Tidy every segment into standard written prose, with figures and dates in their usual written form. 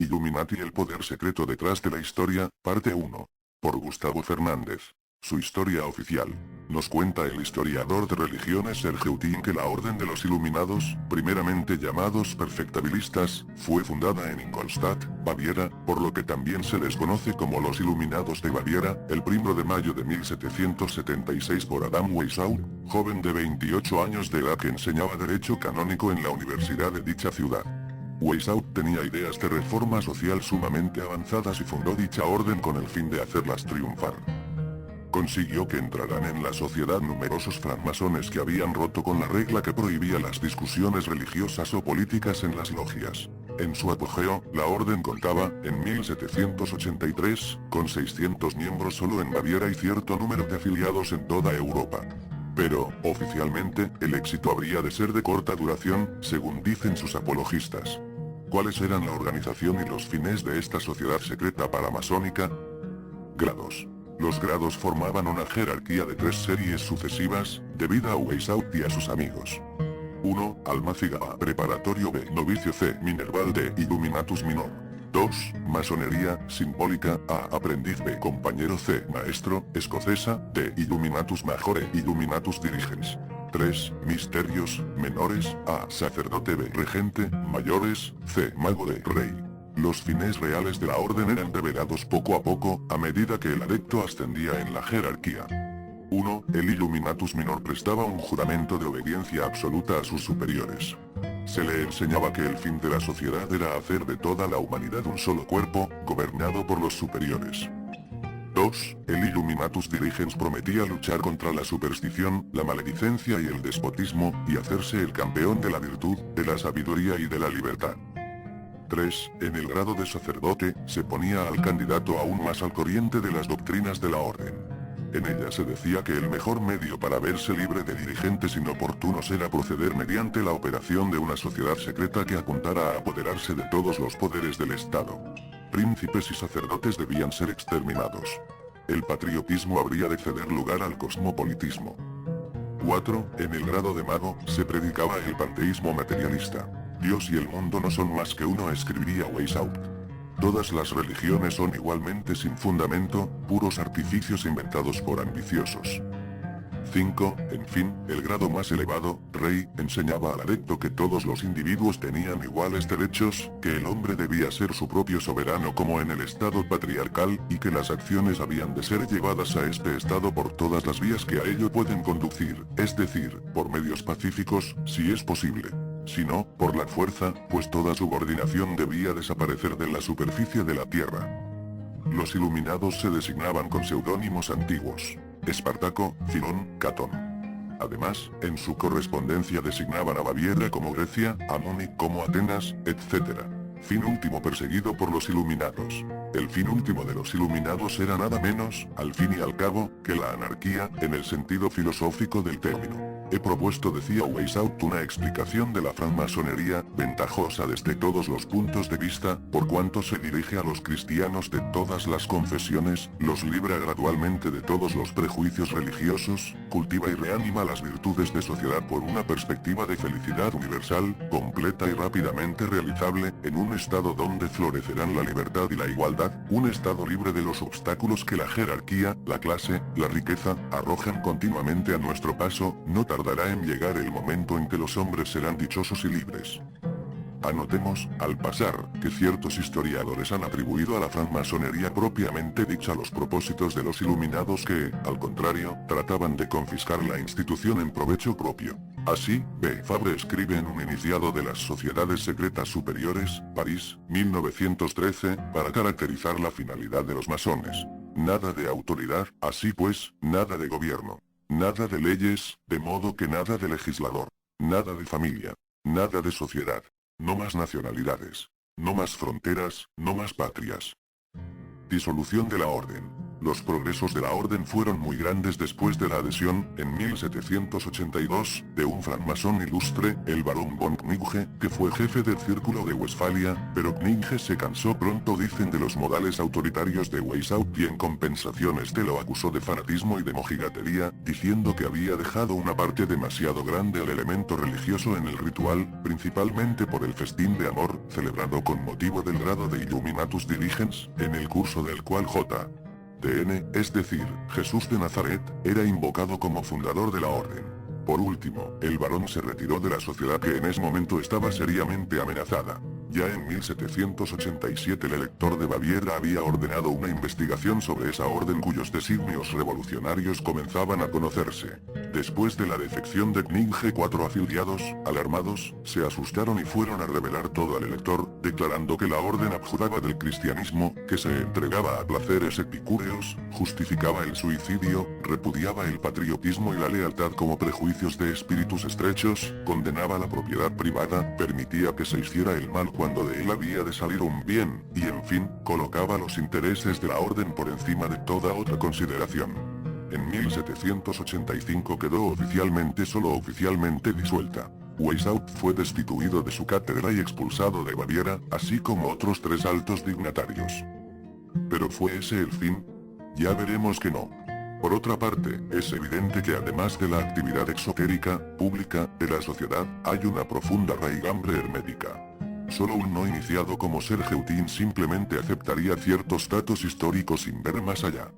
Illuminati, el poder secreto detrás de la historia, parte 1. Por Gustavo Fernández. Su historia oficial. Nos cuenta el historiador de religiones Serge Utin que la Orden de los Iluminados, primeramente llamados perfectabilistas, fue fundada en Ingolstadt, Baviera, por lo que también se les conoce como los Iluminados de Baviera, el 1 de mayo de 1776 por Adam Weishaupt, joven de 28 años de edad que enseñaba Derecho Canónico en la universidad de dicha ciudad. Weishaupt tenía ideas de reforma social sumamente avanzadas y fundó dicha orden con el fin de hacerlas triunfar. Consiguió que entraran en la sociedad numerosos francmasones que habían roto con la regla que prohibía las discusiones religiosas o políticas en las logias. En su apogeo, la orden contaba, en 1783, con 600 miembros solo en Baviera y cierto número de afiliados en toda Europa. Pero, oficialmente, el éxito habría de ser de corta duración, según dicen sus apologistas. ¿Cuáles eran la organización y los fines de esta sociedad secreta paramasónica? Grados. Los grados formaban una jerarquía de 3 series sucesivas, debida a Weishaupt y a sus amigos. 1. Almáciga A. Preparatorio B. Novicio C. Minerval D. Illuminatus Minor. 2. Masonería simbólica A. Aprendiz B. Compañero C. Maestro, escocesa D. Illuminatus Majore. Illuminatus Dirigens. 3. Misterios menores A. Sacerdote B. Regente, mayores C. Mago D. Rey. Los fines reales de la orden eran revelados poco a poco, a medida que el adepto ascendía en la jerarquía. 1. El Illuminatus Minor prestaba un juramento de obediencia absoluta a sus superiores. Se le enseñaba que el fin de la sociedad era hacer de toda la humanidad un solo cuerpo, gobernado por los superiores. 2. El Illuminatus Dirigens prometía luchar contra la superstición, la maledicencia y el despotismo, y hacerse el campeón de la virtud, de la sabiduría y de la libertad. 3. En el grado de sacerdote, se ponía al candidato aún más al corriente de las doctrinas de la orden. En ella se decía que el mejor medio para verse libre de dirigentes inoportunos era proceder mediante la operación de una sociedad secreta que apuntara a apoderarse de todos los poderes del Estado. Príncipes y sacerdotes debían ser exterminados. El patriotismo habría de ceder lugar al cosmopolitismo. 4. En el grado de mago, se predicaba el panteísmo materialista. Dios y el mundo no son más que uno, escribiría Weishaupt. Todas las religiones son igualmente sin fundamento, puros artificios inventados por ambiciosos. 5. En fin, el grado más elevado, rey, enseñaba al adepto que todos los individuos tenían iguales derechos, que el hombre debía ser su propio soberano como en el estado patriarcal, y que las acciones habían de ser llevadas a este estado por todas las vías que a ello pueden conducir, es decir, por medios pacíficos, si es posible. Si no, por la fuerza, pues toda subordinación debía desaparecer de la superficie de la tierra. Los iluminados se designaban con seudónimos antiguos: Espartaco, Cirón, Catón. Además, en su correspondencia designaban a Baviera como Grecia, a Múnich como Atenas, etc. Fin último perseguido por los iluminados. El fin último de los iluminados era nada menos, al fin y al cabo, que la anarquía, en el sentido filosófico del término. He propuesto, decía Weishaupt, una explicación de la francmasonería, ventajosa desde todos los puntos de vista, por cuanto se dirige a los cristianos de todas las confesiones, los libra gradualmente de todos los prejuicios religiosos, cultiva y reanima las virtudes de sociedad por una perspectiva de felicidad universal, completa y rápidamente realizable, en un estado donde florecerán la libertad y la igualdad, un estado libre de los obstáculos que la jerarquía, la clase, la riqueza, arrojan continuamente a nuestro paso. No tardará en llegar el momento en que los hombres serán dichosos y libres. Anotemos, al pasar, que ciertos historiadores han atribuido a la francmasonería propiamente dicha los propósitos de los iluminados que, al contrario, trataban de confiscar la institución en provecho propio. Así, B. Fabre escribe en un iniciado de las Sociedades Secretas Superiores, París, 1913, para caracterizar la finalidad de los masones: nada de autoridad, así pues, nada de gobierno. Nada de leyes, de modo que nada de legislador. Nada de familia. Nada de sociedad. No más nacionalidades. No más fronteras, no más patrias. Disolución de la orden. Los progresos de la orden fueron muy grandes después de la adhesión, en 1782, de un francmasón ilustre, el barón von Knigge, que fue jefe del Círculo de Westfalia, pero Knigge se cansó pronto, dicen, de los modales autoritarios de Weishaupt, y en compensación este lo acusó de fanatismo y de mojigatería, diciendo que había dejado una parte demasiado grande al elemento religioso en el ritual, principalmente por el festín de amor, celebrado con motivo del grado de Illuminatus Diligens, en el curso del cual J.T.N., es decir, Jesús de Nazaret, era invocado como fundador de la orden. Por último, el barón se retiró de la sociedad, que en ese momento estaba seriamente amenazada. Ya en 1787 el elector de Baviera había ordenado una investigación sobre esa orden cuyos designios revolucionarios comenzaban a conocerse. Después de la defección de Knigge, 4 afiliados, alarmados, se asustaron y fueron a revelar todo al elector, declarando que la orden abjuraba del cristianismo, que se entregaba a placeres epicúreos, justificaba el suicidio, repudiaba el patriotismo y la lealtad como prejuicios de espíritus estrechos, condenaba la propiedad privada, permitía que se hiciera el mal cuando de él había de salir un bien, y en fin, colocaba los intereses de la orden por encima de toda otra consideración. En 1785 quedó oficialmente, solo oficialmente, disuelta. Weishaupt fue destituido de su cátedra y expulsado de Baviera, así como otros 3 altos dignatarios. ¿Pero fue ese el fin? Ya veremos que no. Por otra parte, es evidente que además de la actividad exotérica, pública, de la sociedad, hay una profunda raigambre hermética. Solo un no iniciado como Sergeutin simplemente aceptaría ciertos datos históricos sin ver más allá.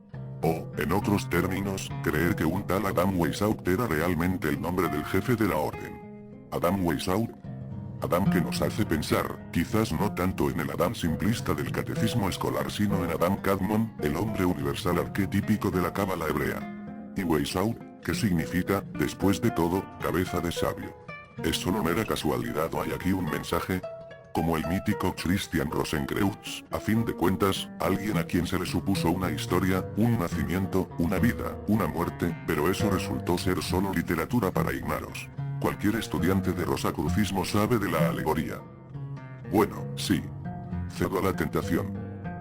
O, en otros términos, creer que un tal Adam Weishaupt era realmente el nombre del jefe de la orden. Adam Weishaupt. Adam que nos hace pensar, quizás no tanto en el Adam simplista del catecismo escolar, sino en Adam Kadmon, el hombre universal arquetípico de la cábala hebrea. Y Weishaupt, que significa, después de todo, cabeza de sabio. ¿Es solo mera casualidad o hay aquí un mensaje? Como el mítico Christian Rosenkreutz, a fin de cuentas, alguien a quien se le supuso una historia, un nacimiento, una vida, una muerte, pero eso resultó ser solo literatura para ignaros. Cualquier estudiante de rosacrucismo sabe de la alegoría. Bueno, sí. Cedo a la tentación.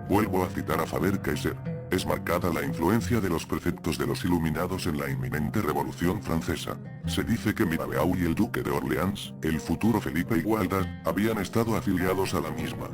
Vuelvo a citar a Faber-Kaiser. Es marcada la influencia de los preceptos de los iluminados en la inminente Revolución Francesa. Se dice que Mirabeau y el duque de Orleans, el futuro Felipe Igualda, habían estado afiliados a la misma.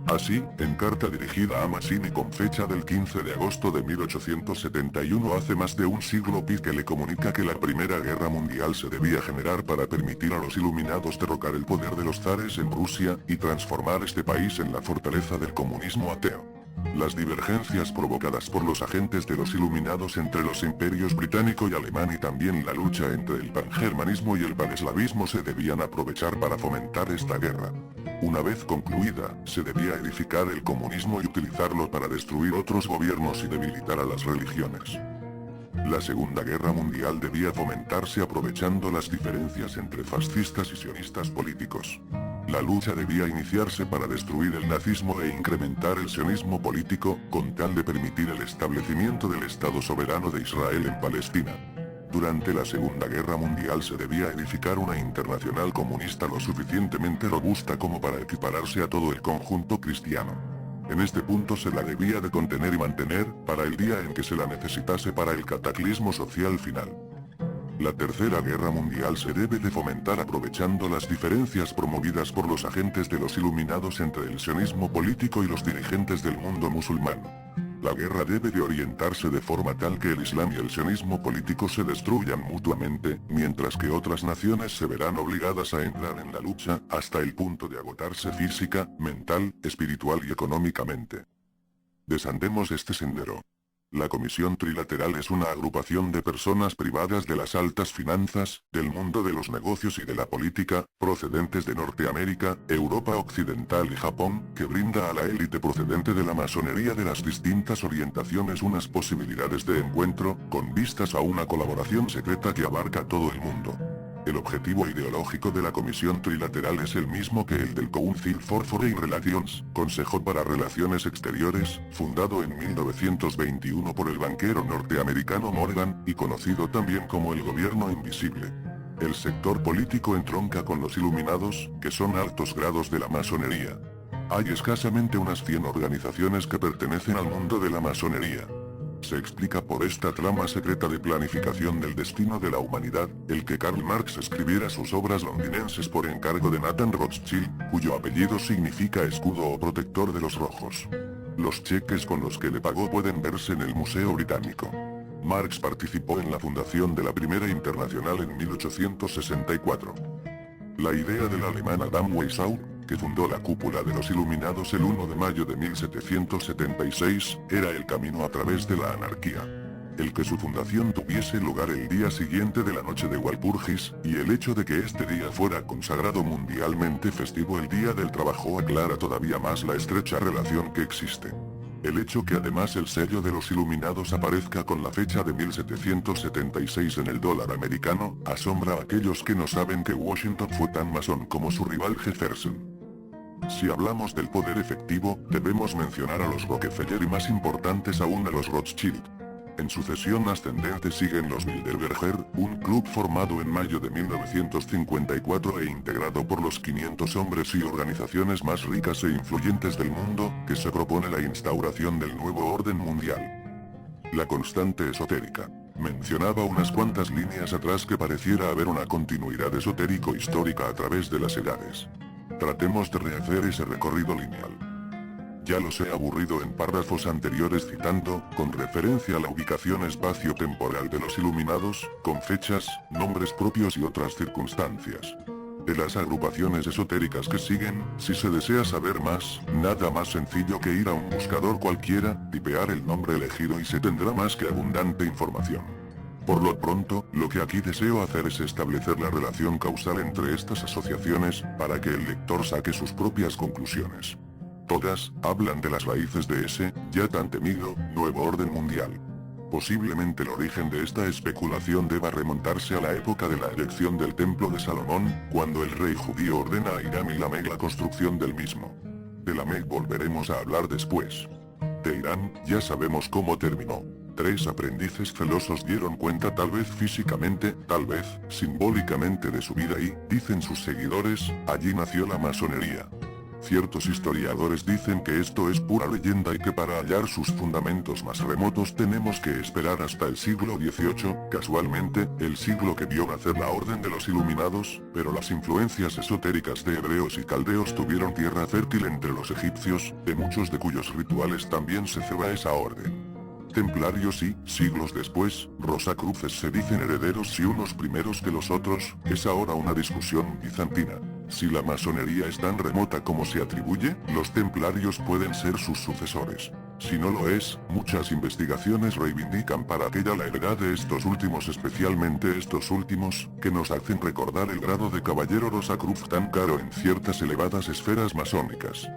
Así, en carta dirigida a Mazzini con fecha del 15 de agosto de 1871, hace más de un siglo, Pitt le comunica que la Primera Guerra Mundial se debía generar para permitir a los iluminados derrocar el poder de los zares en Rusia, y transformar este país en la fortaleza del comunismo ateo. Las divergencias provocadas por los agentes de los iluminados entre los imperios británico y alemán, y también la lucha entre el pangermanismo y el paneslavismo, se debían aprovechar para fomentar esta guerra. Una vez concluida, se debía edificar el comunismo y utilizarlo para destruir otros gobiernos y debilitar a las religiones. La Segunda Guerra Mundial debía fomentarse aprovechando las diferencias entre fascistas y sionistas políticos. La lucha debía iniciarse para destruir el nazismo e incrementar el sionismo político, con tal de permitir el establecimiento del Estado soberano de Israel en Palestina. Durante la Segunda Guerra Mundial se debía edificar una internacional comunista lo suficientemente robusta como para equipararse a todo el conjunto cristiano. En este punto se la debía de contener y mantener, para el día en que se la necesitase para el cataclismo social final. La Tercera Guerra Mundial se debe de fomentar aprovechando las diferencias promovidas por los agentes de los iluminados entre el sionismo político y los dirigentes del mundo musulmán. La guerra debe de orientarse de forma tal que el Islam y el sionismo político se destruyan mutuamente, mientras que otras naciones se verán obligadas a entrar en la lucha, hasta el punto de agotarse física, mental, espiritual y económicamente. Desandemos este sendero. La Comisión Trilateral es una agrupación de personas privadas de las altas finanzas, del mundo de los negocios y de la política, procedentes de Norteamérica, Europa Occidental y Japón, que brinda a la élite procedente de la masonería de las distintas orientaciones unas posibilidades de encuentro, con vistas a una colaboración secreta que abarca todo el mundo. El objetivo ideológico de la Comisión Trilateral es el mismo que el del Council for Foreign Relations, Consejo para Relaciones Exteriores, fundado en 1921 por el banquero norteamericano Morgan, y conocido también como el Gobierno Invisible. El sector político entronca con los iluminados, que son altos grados de la masonería. Hay escasamente unas 100 organizaciones que pertenecen al mundo de la masonería. se explica por esta trama secreta de planificación del destino de la humanidad, el que Karl Marx escribiera sus obras londinenses por encargo de Nathan Rothschild, cuyo apellido significa escudo o protector de los rojos. Los cheques con los que le pagó pueden verse en el Museo Británico. Marx participó en la fundación de la Primera Internacional en 1864. La idea del alemán Adam Weishaupt, que fundó la cúpula de los Iluminados el 1 de mayo de 1776, era el camino a través de la anarquía. El que su fundación tuviese lugar el día siguiente de la noche de Walpurgis, y el hecho de que este día fuera consagrado mundialmente festivo el Día del Trabajo aclara todavía más la estrecha relación que existe. El hecho que además el sello de los Iluminados aparezca con la fecha de 1776 en el dólar americano, asombra a aquellos que no saben que Washington fue tan masón como su rival Jefferson. Si hablamos del poder efectivo, debemos mencionar a los Rockefeller y más importantes aún a los Rothschild. En sucesión ascendente siguen los Bilderberger, un club formado en mayo de 1954 e integrado por los 500 hombres y organizaciones más ricas e influyentes del mundo, que se propone la instauración del nuevo orden mundial. La constante esotérica. Mencionaba unas cuantas líneas atrás que pareciera haber una continuidad esotérico-histórica a través de las edades. Tratemos de rehacer ese recorrido lineal. Ya los he aburrido en párrafos anteriores citando, con referencia a la ubicación espacio-temporal de los Iluminados, con fechas, nombres propios y otras circunstancias. De las agrupaciones esotéricas que siguen, si se desea saber más, nada más sencillo que ir a un buscador cualquiera, tipear el nombre elegido y se tendrá más que abundante información. Por lo pronto, lo que aquí deseo hacer es establecer la relación causal entre estas asociaciones, para que el lector saque sus propias conclusiones. Todas hablan de las raíces de ese, ya tan temido, nuevo orden mundial. Posiblemente el origen de esta especulación deba remontarse a la época de la erección del Templo de Salomón, cuando el rey judío ordena a Hiram y Lamec la construcción del mismo. De Lamec volveremos a hablar después. De Hiram, ya sabemos cómo terminó. 3 aprendices celosos dieron cuenta, tal vez físicamente, tal vez simbólicamente, de su vida y, dicen sus seguidores, allí nació la masonería. Ciertos historiadores dicen que esto es pura leyenda y que para hallar sus fundamentos más remotos tenemos que esperar hasta el siglo XVIII, casualmente, el siglo que vio nacer la Orden de los Iluminados, pero las influencias esotéricas de hebreos y caldeos tuvieron tierra fértil entre los egipcios, de muchos de cuyos rituales también se ceba esa orden. Templarios y, siglos después, Rosacruces se dicen herederos si unos primeros que los otros, es ahora una discusión bizantina. Si la masonería es tan remota como se atribuye, los templarios pueden ser sus sucesores. Si no lo es, muchas investigaciones reivindican para aquella la heredad de estos últimos, especialmente estos últimos, que nos hacen recordar el grado de caballero Rosacruz tan caro en ciertas elevadas esferas masónicas.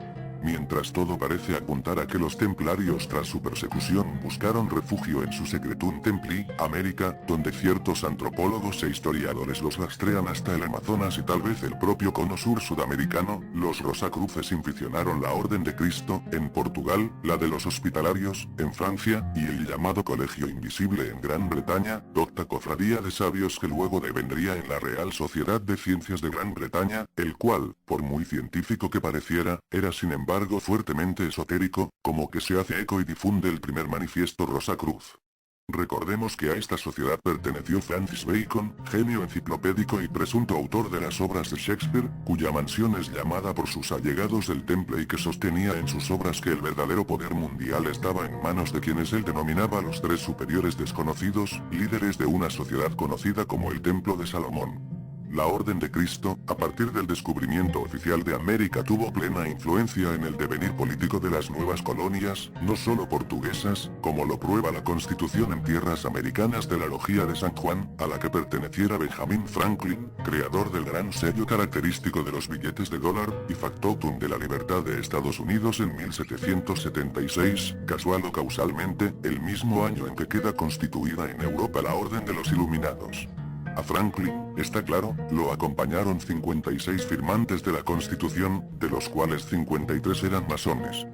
Mientras todo parece apuntar a que los templarios tras su persecución buscaron refugio en su Secretum Templi, América, donde ciertos antropólogos e historiadores los rastrean hasta el Amazonas y tal vez el propio cono sur sudamericano, los Rosacruces inficionaron la Orden de Cristo, en Portugal, la de los Hospitalarios, en Francia, y el llamado Colegio Invisible en Gran Bretaña, docta cofradía de sabios que luego devendría en la Real Sociedad de Ciencias de Gran Bretaña, el cual, por muy científico que pareciera, era sin embargo fuertemente esotérico, como que se hace eco y difunde el primer manifiesto Rosacruz. Recordemos que a esta sociedad perteneció Francis Bacon, genio enciclopédico y presunto autor de las obras de Shakespeare, cuya mansión es llamada por sus allegados el Temple y que sostenía en sus obras que el verdadero poder mundial estaba en manos de quienes él denominaba los 3 superiores desconocidos, líderes de una sociedad conocida como el Templo de Salomón. La Orden de Cristo, a partir del descubrimiento oficial de América, tuvo plena influencia en el devenir político de las nuevas colonias, no solo portuguesas, como lo prueba la Constitución en tierras americanas de la Logia de San Juan, a la que perteneciera Benjamin Franklin, creador del gran sello característico de los billetes de dólar, y factotum de la libertad de Estados Unidos en 1776, casual o causalmente, el mismo año en que queda constituida en Europa la Orden de los Iluminados. A Franklin, está claro, lo acompañaron 56 firmantes de la Constitución, de los cuales 53 eran masones.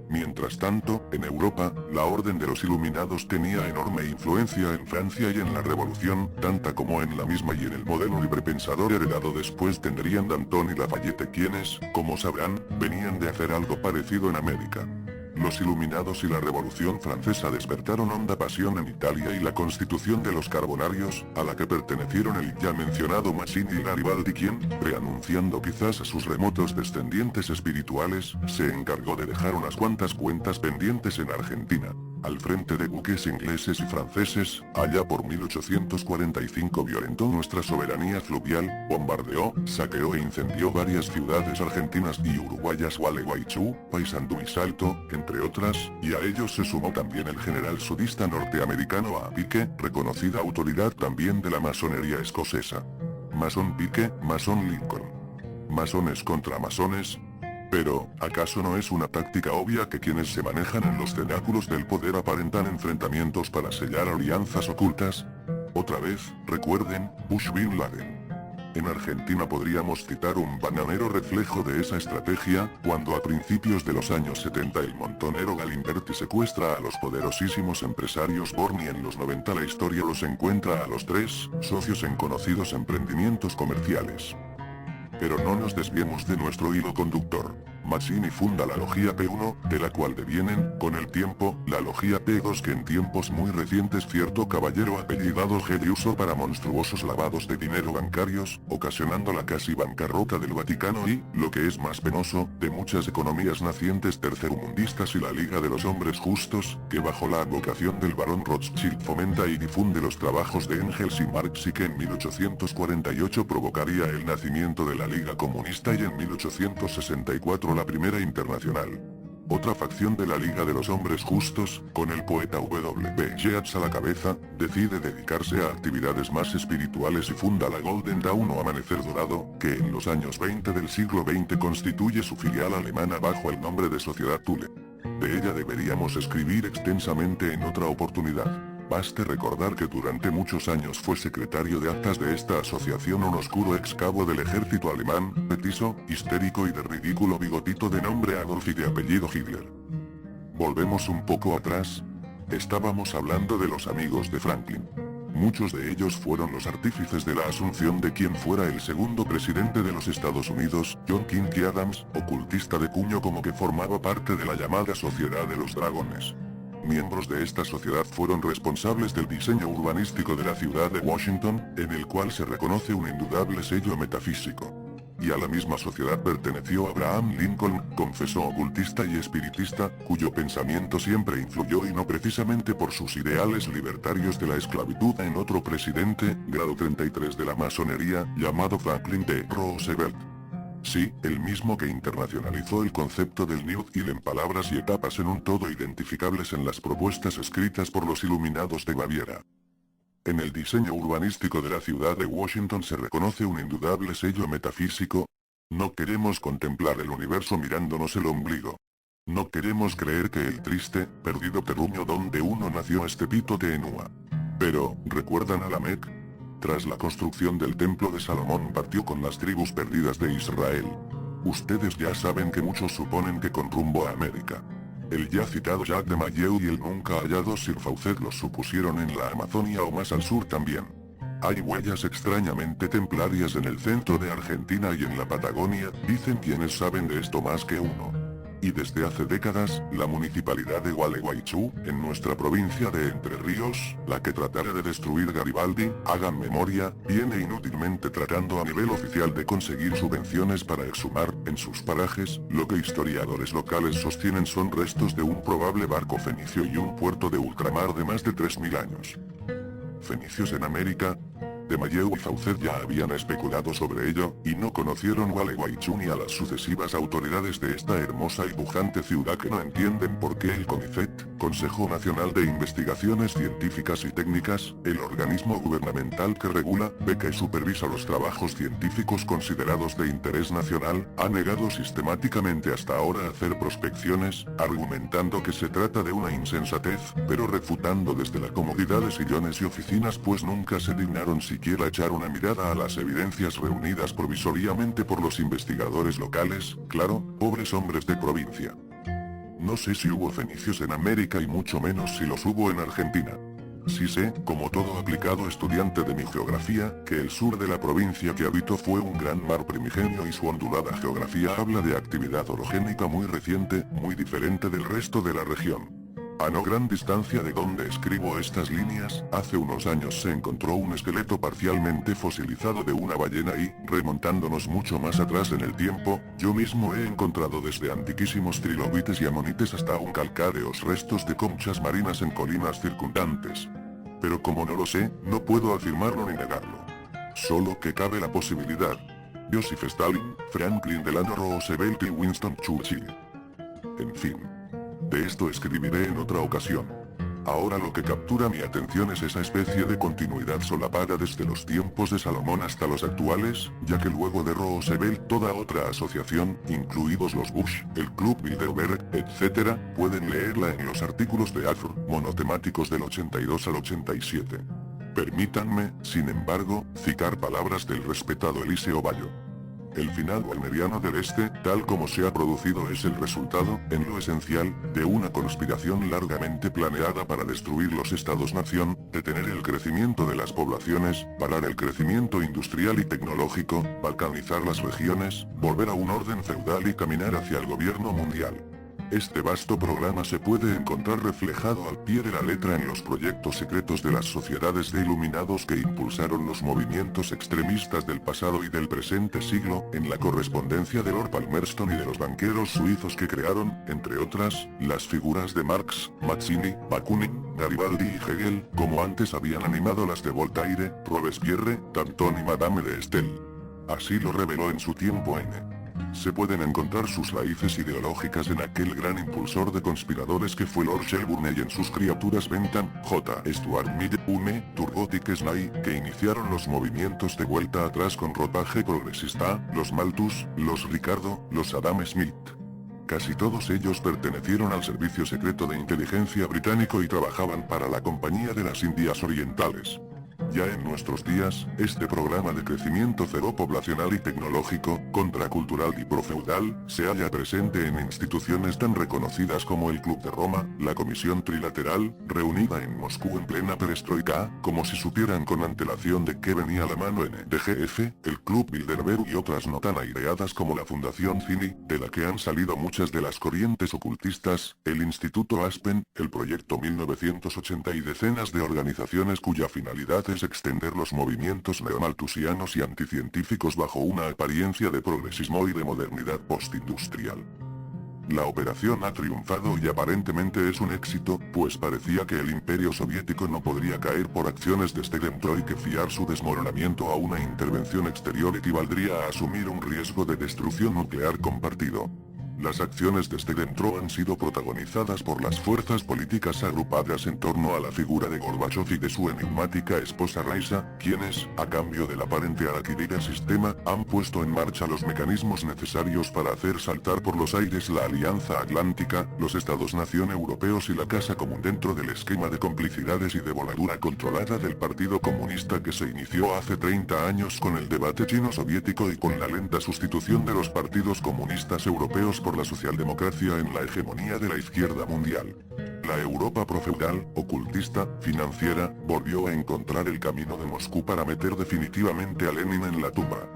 Mientras tanto, en Europa, la Orden de los Iluminados tenía enorme influencia en Francia y en la Revolución, tanta como en la misma y en el modelo librepensador heredado después tendrían Danton y Lafayette quienes, como sabrán, venían de hacer algo parecido en América. Los iluminados y la Revolución Francesa despertaron honda pasión en Italia y la constitución de los Carbonarios, a la que pertenecieron el ya mencionado Mazzini y Garibaldi quien, reanunciando quizás a sus remotos descendientes espirituales, se encargó de dejar unas cuantas cuentas pendientes en Argentina. Al frente de buques ingleses y franceses, allá por 1845 violentó nuestra soberanía fluvial, bombardeó, saqueó e incendió varias ciudades argentinas y uruguayas Gualeguaychú, Paysandú y Salto, entre otras, y a ellos se sumó también el general sudista norteamericano A. Pique, reconocida autoridad también de la masonería escocesa. Masón Pique, masón Lincoln. Masones contra masones. Pero, ¿acaso no es una táctica obvia que quienes se manejan en los cenáculos del poder aparentan enfrentamientos para sellar alianzas ocultas? Otra vez, recuerden, Bush Bin Laden. En Argentina podríamos citar un bananero reflejo de esa estrategia, cuando a principios de los años 70 el montonero Galimberti secuestra a los poderosísimos empresarios Born y en los 90 la historia los encuentra a los tres, socios en conocidos emprendimientos comerciales. Pero no nos desviemos de nuestro hilo conductor. Mazzini funda la Logia P1, de la cual devienen, con el tiempo, la Logia P2 que en tiempos muy recientes cierto caballero apellidado Gelli usó para monstruosos lavados de dinero bancarios, ocasionando la casi bancarrota del Vaticano y, lo que es más penoso, de muchas economías nacientes tercermundistas y la Liga de los Hombres Justos, que bajo la advocación del barón Rothschild fomenta y difunde los trabajos de Engels y Marx y que en 1848 provocaría el nacimiento de la Liga Comunista y en 1864 la Primera Internacional. Otra facción de la Liga de los Hombres Justos, con el poeta W. Yeats a la cabeza, decide dedicarse a actividades más espirituales y funda la Golden Dawn o Amanecer Dorado, que en los años 20 del siglo XX constituye su filial alemana bajo el nombre de Sociedad Thule. De ella deberíamos escribir extensamente en otra oportunidad. Baste recordar que durante muchos años fue secretario de actas de esta asociación un oscuro ex cabo del ejército alemán, petizo, histérico y de ridículo bigotito de nombre Adolf y de apellido Hitler. Volvemos un poco atrás. Estábamos hablando de los amigos de Franklin. Muchos de ellos fueron los artífices de la asunción de quien fuera el segundo presidente de los Estados Unidos, John Quincy Adams, ocultista de cuño como que formaba parte de la llamada Sociedad de los Dragones. Miembros de esta sociedad fueron responsables del diseño urbanístico de la ciudad de Washington, en el cual se reconoce un indudable sello metafísico. Y a la misma sociedad perteneció Abraham Lincoln, confeso ocultista y espiritista, cuyo pensamiento siempre influyó y no precisamente por sus ideales libertarios de la esclavitud en otro presidente, grado 33 de la masonería, llamado Franklin D. Roosevelt. Sí, el mismo que internacionalizó el concepto del New Deal en palabras y etapas en un todo identificables en las propuestas escritas por los iluminados de Baviera. En el diseño urbanístico de la ciudad de Washington se reconoce un indudable sello metafísico. No queremos contemplar el universo mirándonos el ombligo. No queremos creer que el triste, perdido terruño donde uno nació es Tepito de Enúa. Pero, ¿recuerdan a Lamec? Tras la construcción del templo de Salomón partió con las tribus perdidas de Israel. Ustedes ya saben que muchos suponen que con rumbo a América. El ya citado Jacques de Maillet y el nunca hallado Sir Fawcett los supusieron en la Amazonia o más al sur también. Hay huellas extrañamente templarias en el centro de Argentina y en la Patagonia, dicen quienes saben de esto más que uno. Y desde hace décadas, la municipalidad de Gualeguaychú, en nuestra provincia de Entre Ríos, la que tratara de destruir Garibaldi, hagan memoria, viene inútilmente tratando a nivel oficial de conseguir subvenciones para exhumar, en sus parajes, lo que historiadores locales sostienen son restos de un probable barco fenicio y un puerto de ultramar de más de 3000 años. Fenicios en América. De Maillet y Fawcett ya habían especulado sobre ello, y no conocieron Gualeguaychú ni a las sucesivas autoridades de esta hermosa y pujante ciudad que no entienden por qué el CONICET, Consejo Nacional de Investigaciones Científicas y Técnicas, el organismo gubernamental que regula, beca y supervisa los trabajos científicos considerados de interés nacional, ha negado sistemáticamente hasta ahora hacer prospecciones, argumentando que se trata de una insensatez, pero refutando desde la comodidad de sillones y oficinas pues nunca se dignaron siquiera echar una mirada a las evidencias reunidas provisoriamente por los investigadores locales, claro, pobres hombres de provincia. No sé si hubo fenicios en América y mucho menos si los hubo en Argentina. Sí sé, como todo aplicado estudiante de mi geografía, que el sur de la provincia que habito fue un gran mar primigenio y su ondulada geografía habla de actividad orogénica muy reciente, muy diferente del resto de la región. A no gran distancia de donde escribo estas líneas, hace unos años se encontró un esqueleto parcialmente fosilizado de una ballena y, remontándonos mucho más atrás en el tiempo, yo mismo he encontrado desde antiquísimos trilobites y amonites hasta aún calcáreos restos de conchas marinas en colinas circundantes. Pero como no lo sé, no puedo afirmarlo ni negarlo. Solo que cabe la posibilidad. Joseph Stalin, Franklin Delano Roosevelt y Winston Churchill. En fin. De esto escribiré en otra ocasión. Ahora lo que captura mi atención es esa especie de continuidad solapada desde los tiempos de Salomón hasta los actuales, ya que luego de Roosevelt toda otra asociación, incluidos los Bush, el Club Bilderberg, etc., pueden leerla en los artículos de AFR, monotemáticos del 82 al 87. Permítanme, sin embargo, citar palabras del respetado Eliseo Bayo. El final wagneriano del Este, tal como se ha producido, es el resultado, en lo esencial, de una conspiración largamente planeada para destruir los estados-nación, detener el crecimiento de las poblaciones, parar el crecimiento industrial y tecnológico, balcanizar las regiones, volver a un orden feudal y caminar hacia el gobierno mundial. Este vasto programa se puede encontrar reflejado al pie de la letra en los proyectos secretos de las sociedades de iluminados que impulsaron los movimientos extremistas del pasado y del presente siglo, en la correspondencia de Lord Palmerston y de los banqueros suizos que crearon, entre otras, las figuras de Marx, Mazzini, Bakunin, Garibaldi y Hegel, como antes habían animado las de Voltaire, Robespierre, Danton y Madame de Staël. Así lo reveló en su tiempo N. Se pueden encontrar sus raíces ideológicas en aquel gran impulsor de conspiradores que fue Lord Shelburne y en sus criaturas Bentham, J. Stuart Mill, Hume, Turgot y Quesnay, que iniciaron los movimientos de vuelta atrás con rodaje progresista, los Malthus, los Ricardo, los Adam Smith. Casi todos ellos pertenecieron al servicio secreto de inteligencia británico y trabajaban para la Compañía de las Indias Orientales. Ya en nuestros días, este programa de crecimiento cero poblacional y tecnológico, contracultural y profeudal, se halla presente en instituciones tan reconocidas como el Club de Roma, la Comisión Trilateral, reunida en Moscú en plena perestroika, como si supieran con antelación de qué venía la mano en DGF, el Club Bilderberg y otras no tan aireadas como la Fundación Cini, de la que han salido muchas de las corrientes ocultistas, el Instituto Aspen, el Proyecto 1980 y decenas de organizaciones cuya finalidad es extender los movimientos neomalthusianos y anticientíficos bajo una apariencia de progresismo y de modernidad postindustrial. La operación ha triunfado y aparentemente es un éxito, pues parecía que el imperio soviético no podría caer por acciones desde dentro y que fiar su desmoronamiento a una intervención exterior equivaldría a asumir un riesgo de destrucción nuclear compartido. Las acciones desde dentro han sido protagonizadas por las fuerzas políticas agrupadas en torno a la figura de Gorbachev y de su enigmática esposa Raisa, quienes, a cambio del aparente adquirido sistema, han puesto en marcha los mecanismos necesarios para hacer saltar por los aires la Alianza Atlántica, los Estados-nación europeos y la Casa Común dentro del esquema de complicidades y de voladura controlada del Partido Comunista que se inició hace 30 años con el debate chino-soviético y con la lenta sustitución de los partidos comunistas europeos por la socialdemocracia en la hegemonía de la izquierda mundial. La Europa profeudal, ocultista, financiera, volvió a encontrar el camino de Moscú para meter definitivamente a Lenin en la tumba.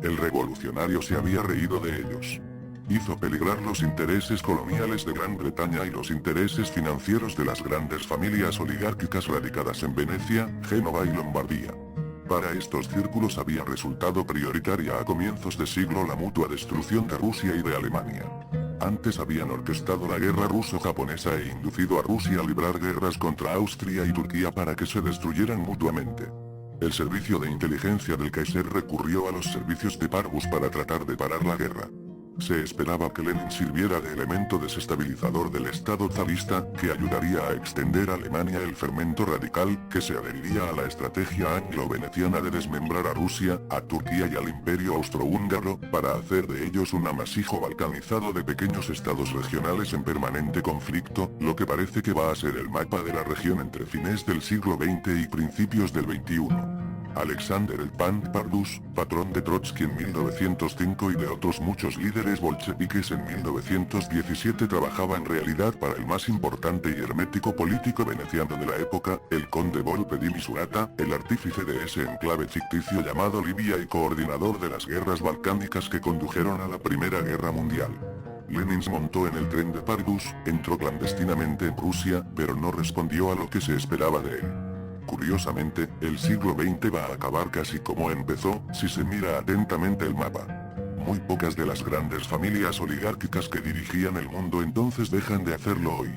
El revolucionario se había reído de ellos. Hizo peligrar los intereses coloniales de Gran Bretaña y los intereses financieros de las grandes familias oligárquicas radicadas en Venecia, Génova y Lombardía. Para estos círculos había resultado prioritaria a comienzos de siglo la mutua destrucción de Rusia y de Alemania. Antes habían orquestado la guerra ruso-japonesa e inducido a Rusia a librar guerras contra Austria y Turquía para que se destruyeran mutuamente. El servicio de inteligencia del Kaiser recurrió a los servicios de Parbus para tratar de parar la guerra. Se esperaba que Lenin sirviera de elemento desestabilizador del Estado zarista, que ayudaría a extender a Alemania el fermento radical, que se adheriría a la estrategia anglo-veneciana de desmembrar a Rusia, a Turquía y al Imperio Austrohúngaro, para hacer de ellos un amasijo balcanizado de pequeños estados regionales en permanente conflicto, lo que parece que va a ser el mapa de la región entre fines del siglo XX y principios del XXI. Alexander el Pan Pardus, patrón de Trotsky en 1905 y de otros muchos líderes bolcheviques en 1917, trabajaba en realidad para el más importante y hermético político veneciano de la época, el conde Volpe di Misurata, el artífice de ese enclave ficticio llamado Libia y coordinador de las guerras balcánicas que condujeron a la Primera Guerra Mundial. Lenin se montó en el tren de Pardus, entró clandestinamente en Rusia, pero no respondió a lo que se esperaba de él. Curiosamente, el siglo XX va a acabar casi como empezó, si se mira atentamente el mapa. Muy pocas de las grandes familias oligárquicas que dirigían el mundo entonces dejan de hacerlo hoy.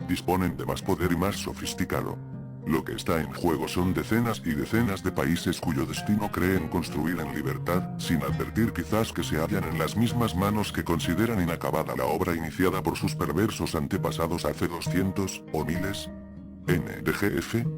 Disponen de más poder y más sofisticado. Lo que está en juego son decenas y decenas de países cuyo destino creen construir en libertad, sin advertir quizás que se hallan en las mismas manos que consideran inacabada la obra iniciada por sus perversos antepasados hace 200, o miles,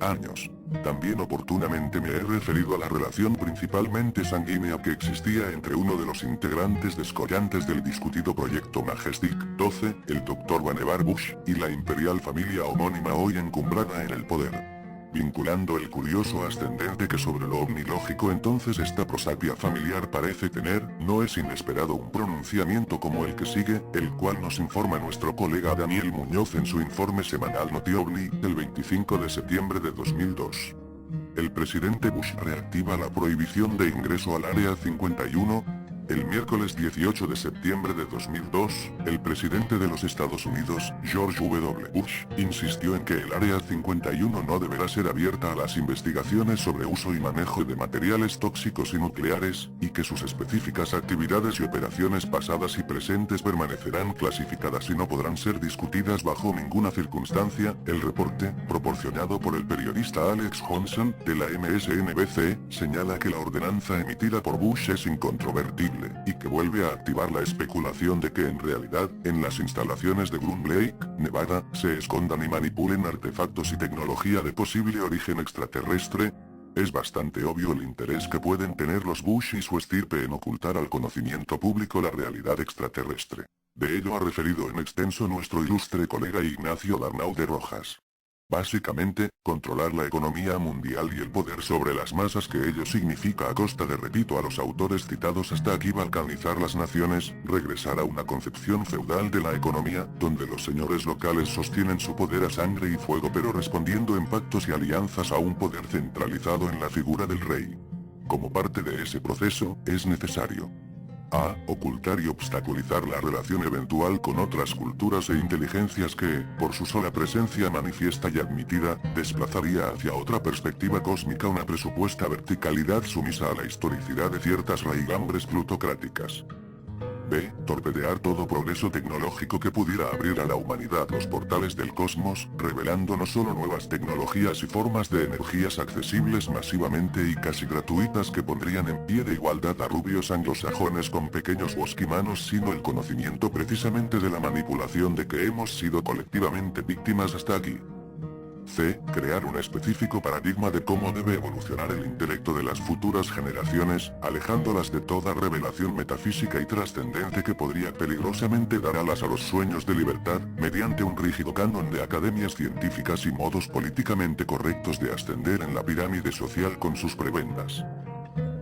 años. También oportunamente me he referido a la relación principalmente sanguínea que existía entre uno de los integrantes descollantes del discutido proyecto Majestic 12, el Dr. Vannevar Bush, y la imperial familia homónima hoy encumbrada en el poder. Vinculando el curioso ascendente que sobre lo omnilógico entonces esta prosapia familiar parece tener, no es inesperado un pronunciamiento como el que sigue, el cual nos informa nuestro colega Daniel Muñoz en su informe semanal Notiovni, del 25 de septiembre de 2002. El presidente Bush reactiva la prohibición de ingreso al Área 51. El miércoles 18 de septiembre de 2002, el presidente de los Estados Unidos, George W. Bush, insistió en que el Área 51 no deberá ser abierta a las investigaciones sobre uso y manejo de materiales tóxicos y nucleares, y que sus específicas actividades y operaciones pasadas y presentes permanecerán clasificadas y no podrán ser discutidas bajo ninguna circunstancia. El reporte, proporcionado por el periodista Alex Johnson, de la MSNBC, señala que la ordenanza emitida por Bush es incontrovertible, y que vuelve a activar la especulación de que en realidad, en las instalaciones de Groom Lake, Nevada, se escondan y manipulen artefactos y tecnología de posible origen extraterrestre. Es bastante obvio el interés que pueden tener los Bush y su estirpe en ocultar al conocimiento público la realidad extraterrestre. De ello ha referido en extenso nuestro ilustre colega Ignacio Darnau de Rojas. Básicamente, controlar la economía mundial y el poder sobre las masas que ello significa a costa de, repito a los autores citados hasta aquí, balcanizar las naciones, regresar a una concepción feudal de la economía, donde los señores locales sostienen su poder a sangre y fuego pero respondiendo en pactos y alianzas a un poder centralizado en la figura del rey. Como parte de ese proceso, es necesario a. Ocultar y obstaculizar la relación eventual con otras culturas e inteligencias que, por su sola presencia manifiesta y admitida, desplazaría hacia otra perspectiva cósmica una presupuesta verticalidad sumisa a la historicidad de ciertas raigambres plutocráticas. B. Torpedear todo progreso tecnológico que pudiera abrir a la humanidad los portales del cosmos, revelando no solo nuevas tecnologías y formas de energías accesibles masivamente y casi gratuitas que pondrían en pie de igualdad a rubios anglosajones con pequeños bosquimanos, sino el conocimiento precisamente de la manipulación de que hemos sido colectivamente víctimas hasta aquí. C. Crear un específico paradigma de cómo debe evolucionar el intelecto de las futuras generaciones, alejándolas de toda revelación metafísica y trascendente que podría peligrosamente dar alas a los sueños de libertad, mediante un rígido canon de academias científicas y modos políticamente correctos de ascender en la pirámide social con sus prebendas.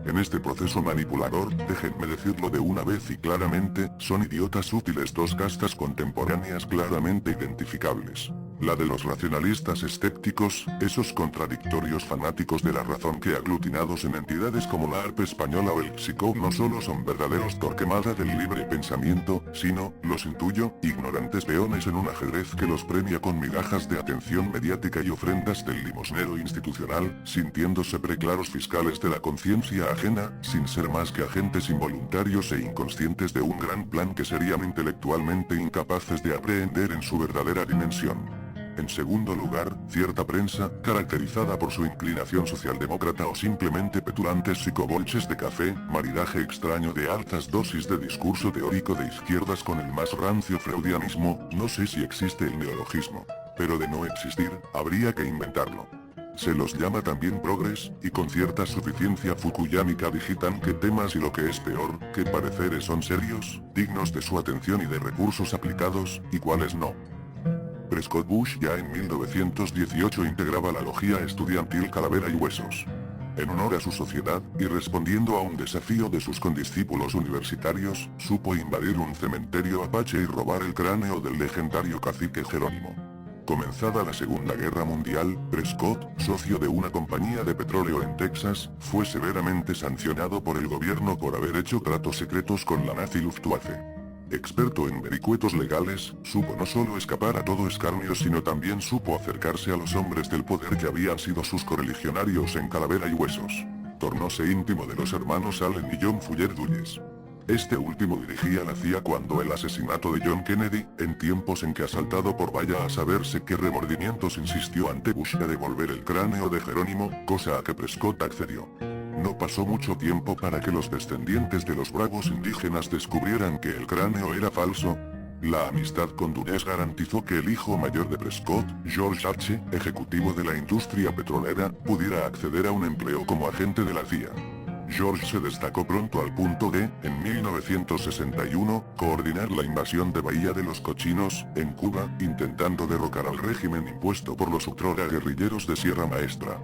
En este proceso manipulador, déjenme decirlo de una vez y claramente, son idiotas útiles dos castas contemporáneas claramente identificables. La de los racionalistas escépticos, esos contradictorios fanáticos de la razón que aglutinados en entidades como la ARP española o el Psicop no solo son verdaderos torquemada del libre pensamiento, sino, los intuyo, ignorantes peones en un ajedrez que los premia con migajas de atención mediática y ofrendas del limosnero institucional, sintiéndose preclaros fiscales de la conciencia ajena, sin ser más que agentes involuntarios e inconscientes de un gran plan que serían intelectualmente incapaces de aprehender en su verdadera dimensión. En segundo lugar, cierta prensa, caracterizada por su inclinación socialdemócrata o simplemente petulantes psicobolches de café, maridaje extraño de altas dosis de discurso teórico de izquierdas con el más rancio freudianismo, no sé si existe el neologismo, pero de no existir, habría que inventarlo. Se los llama también progres, y con cierta suficiencia fukuyámica digitan qué temas y lo que es peor, qué pareceres son serios, dignos de su atención y de recursos aplicados, y cuáles no. Prescott Bush ya en 1918 integraba la logía estudiantil Calavera y Huesos. En honor a su sociedad, y respondiendo a un desafío de sus condiscípulos universitarios, supo invadir un cementerio apache y robar el cráneo del legendario cacique Jerónimo. Comenzada la Segunda Guerra Mundial, Prescott, socio de una compañía de petróleo en Texas, fue severamente sancionado por el gobierno por haber hecho tratos secretos con la nazi Luftwaffe. Experto en vericuetos legales, supo no solo escapar a todo escarnio sino también supo acercarse a los hombres del poder que habían sido sus correligionarios en Calavera y Huesos. Tornóse íntimo de los hermanos Allen y John Fuller Dulles. Este último dirigía la CIA cuando el asesinato de John Kennedy, en tiempos en que asaltado por vaya a saberse qué remordimientos insistió ante Bush a devolver el cráneo de Jerónimo, cosa a que Prescott accedió. No pasó mucho tiempo para que los descendientes de los bravos indígenas descubrieran que el cráneo era falso. La amistad con Dulles garantizó que el hijo mayor de Prescott, George H., ejecutivo de la industria petrolera, pudiera acceder a un empleo como agente de la CIA. George se destacó pronto al punto de, en 1961, coordinar la invasión de Bahía de los Cochinos, en Cuba, intentando derrocar al régimen impuesto por los otrora guerrilleros de Sierra Maestra.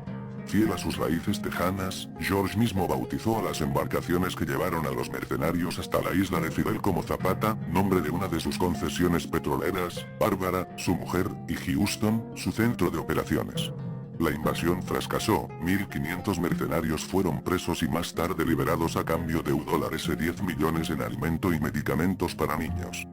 Fiel a sus raíces tejanas, George mismo bautizó a las embarcaciones que llevaron a los mercenarios hasta la isla de Fidel como Zapata, nombre de una de sus concesiones petroleras, Bárbara, su mujer, y Houston, su centro de operaciones. La invasión fracasó, 1.500 mercenarios fueron presos y más tarde liberados a cambio de $10 millones en alimento y medicamentos para niños.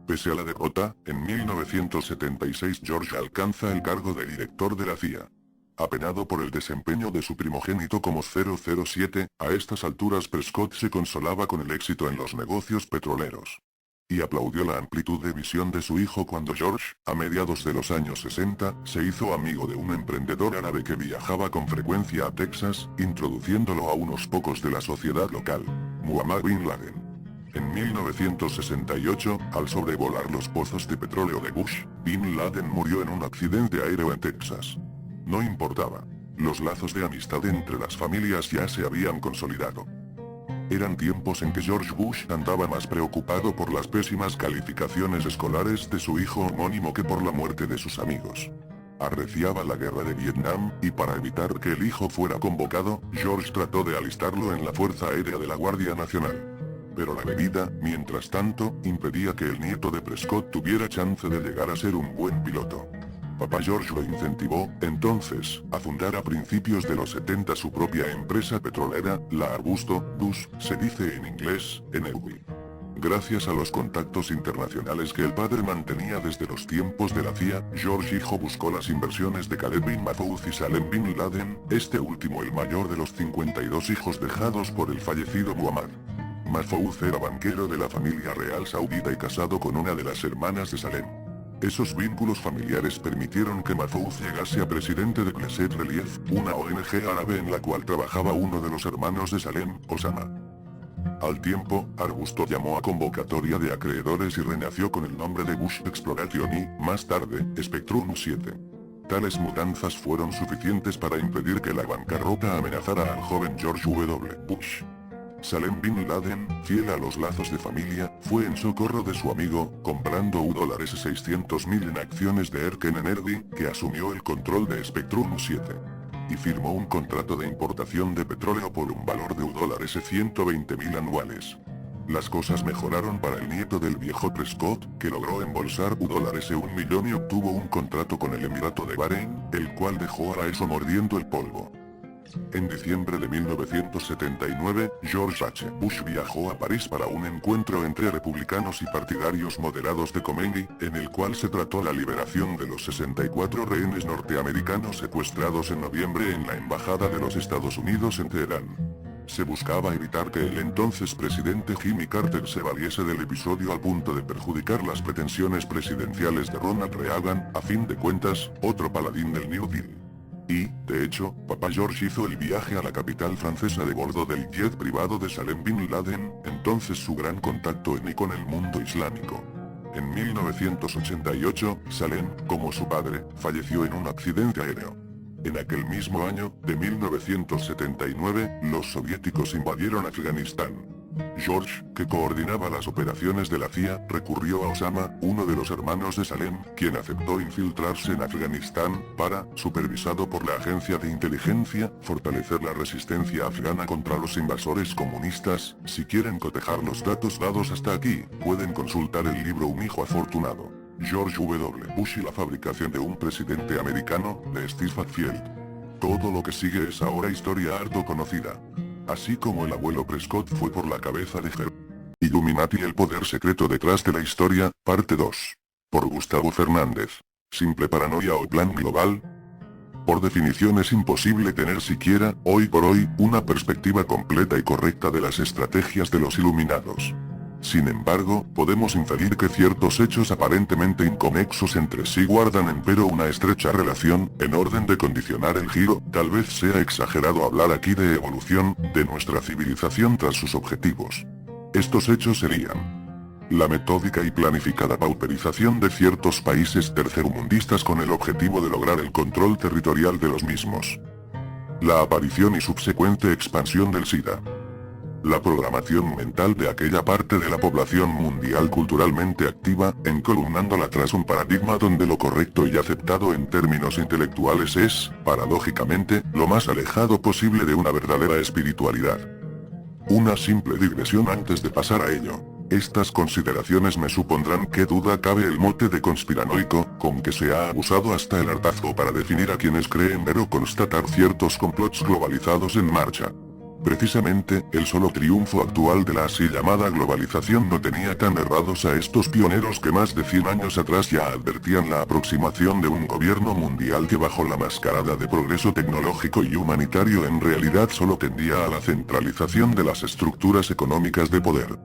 Pese a la derrota, en 1976 George alcanza el cargo de director de la CIA. Apenado por el desempeño de su primogénito como 007, a estas alturas Prescott se consolaba con el éxito en los negocios petroleros. Y aplaudió la amplitud de visión de su hijo cuando George, a mediados de los años 60, se hizo amigo de un emprendedor árabe que viajaba con frecuencia a Texas, introduciéndolo a unos pocos de la sociedad local, Muhammad Bin Laden. En 1968, al sobrevolar los pozos de petróleo de Bush, Bin Laden murió en un accidente aéreo en Texas. No importaba. Los lazos de amistad entre las familias ya se habían consolidado. Eran tiempos en que George Bush andaba más preocupado por las pésimas calificaciones escolares de su hijo homónimo que por la muerte de sus amigos. Arreciaba la guerra de Vietnam, y para evitar que el hijo fuera convocado, George trató de alistarlo en la Fuerza Aérea de la Guardia Nacional. Pero la bebida, mientras tanto, impedía que el nieto de Prescott tuviera chance de llegar a ser un buen piloto. Papá George lo incentivó, entonces, a fundar a principios de los 70 su propia empresa petrolera, la Arbusto, DUS, se dice en inglés, Energy. Gracias a los contactos internacionales que el padre mantenía desde los tiempos de la CIA, George hijo buscó las inversiones de Khaled bin Mahfouz y Salem bin Laden, este último el mayor de los 52 hijos dejados por el fallecido Muhammad. Mahfouz era banquero de la familia real saudita y casado con una de las hermanas de Salem. Esos vínculos familiares permitieron que Mahfouz llegase a presidente de Knesset Relief, una ONG árabe en la cual trabajaba uno de los hermanos de Salem, Osama. Al tiempo, Arbusto llamó a convocatoria de acreedores y renació con el nombre de Bush Exploration y, más tarde, Spectrum 7. Tales mudanzas fueron suficientes para impedir que la bancarrota amenazara al joven George W. Bush. Salem bin Laden, fiel a los lazos de familia, fue en socorro de su amigo, comprando $600,000 en acciones de Erken Energy, que asumió el control de Spectrum 7. Y firmó un contrato de importación de petróleo por un valor de $120,000 anuales. Las cosas mejoraron para el nieto del viejo Prescott, que logró embolsar $1 millón y obtuvo un contrato con el Emirato de Bahrein, el cual dejó a eso mordiendo el polvo. En diciembre de 1979, George H. Bush viajó a París para un encuentro entre republicanos y partidarios moderados de Khomeini, en el cual se trató la liberación de los 64 rehenes norteamericanos secuestrados en noviembre en la Embajada de los Estados Unidos en Teherán. Se buscaba evitar que el entonces presidente Jimmy Carter se valiese del episodio al punto de perjudicar las pretensiones presidenciales de Ronald Reagan, a fin de cuentas, otro paladín del New Deal. Y, de hecho, Papá George hizo el viaje a la capital francesa de bordo del jet privado de Salem bin Laden, entonces su gran contacto con el mundo islámico. En 1988, Salem, como su padre, falleció en un accidente aéreo. En aquel mismo año, de 1979, los soviéticos invadieron Afganistán. George, que coordinaba las operaciones de la CIA, recurrió a Osama, uno de los hermanos de Salem, quien aceptó infiltrarse en Afganistán, para, supervisado por la agencia de inteligencia, fortalecer la resistencia afgana contra los invasores comunistas. Si quieren cotejar los datos dados hasta aquí, pueden consultar el libro Un hijo afortunado. George W. Bush y la fabricación de un presidente americano, de Steve Hatfield. Todo lo que sigue es ahora historia harto conocida. Así como el abuelo Prescott fue por la cabeza de Illuminati y el poder secreto detrás de la historia, parte 2. Por Gustavo Fernández. ¿Simple paranoia o plan global? Por definición es imposible tener siquiera, hoy por hoy, una perspectiva completa y correcta de las estrategias de los iluminados. Sin embargo, podemos inferir que ciertos hechos aparentemente inconexos entre sí guardan empero una estrecha relación, en orden de condicionar el giro. Tal vez sea exagerado hablar aquí de evolución, de nuestra civilización tras sus objetivos. Estos hechos serían: la metódica y planificada pauperización de ciertos países tercermundistas con el objetivo de lograr el control territorial de los mismos. La aparición y subsecuente expansión del SIDA. La programación mental de aquella parte de la población mundial culturalmente activa, encolumnándola tras un paradigma donde lo correcto y aceptado en términos intelectuales es, paradójicamente, lo más alejado posible de una verdadera espiritualidad. Una simple digresión antes de pasar a ello. Estas consideraciones me supondrán qué duda cabe el mote de conspiranoico, con que se ha abusado hasta el hartazgo para definir a quienes creen ver o constatar ciertos complots globalizados en marcha. Precisamente, el solo triunfo actual de la así llamada globalización no tenía tan errados a estos pioneros que más de 100 años atrás ya advertían la aproximación de un gobierno mundial que bajo la mascarada de progreso tecnológico y humanitario en realidad solo tendía a la centralización de las estructuras económicas de poder.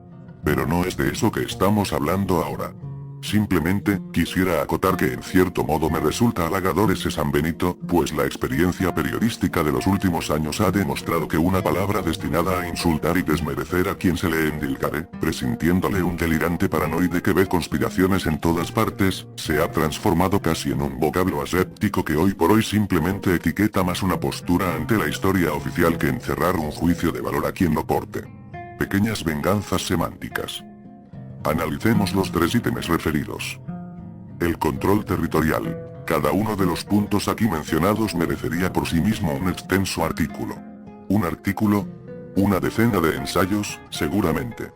Pero no es de eso que estamos hablando ahora. Simplemente, quisiera acotar que en cierto modo me resulta halagador ese San Benito, pues la experiencia periodística de los últimos años ha demostrado que una palabra destinada a insultar y desmerecer a quien se le endilgare, presintiéndole un delirante paranoide que ve conspiraciones en todas partes, se ha transformado casi en un vocablo aséptico que hoy por hoy simplemente etiqueta más una postura ante la historia oficial que encerrar un juicio de valor a quien lo porte. Pequeñas venganzas semánticas. Analicemos los 3 ítems referidos. El control territorial. Cada uno de los puntos aquí mencionados merecería por sí mismo un extenso artículo. ¿Un artículo? Una decena de ensayos, seguramente.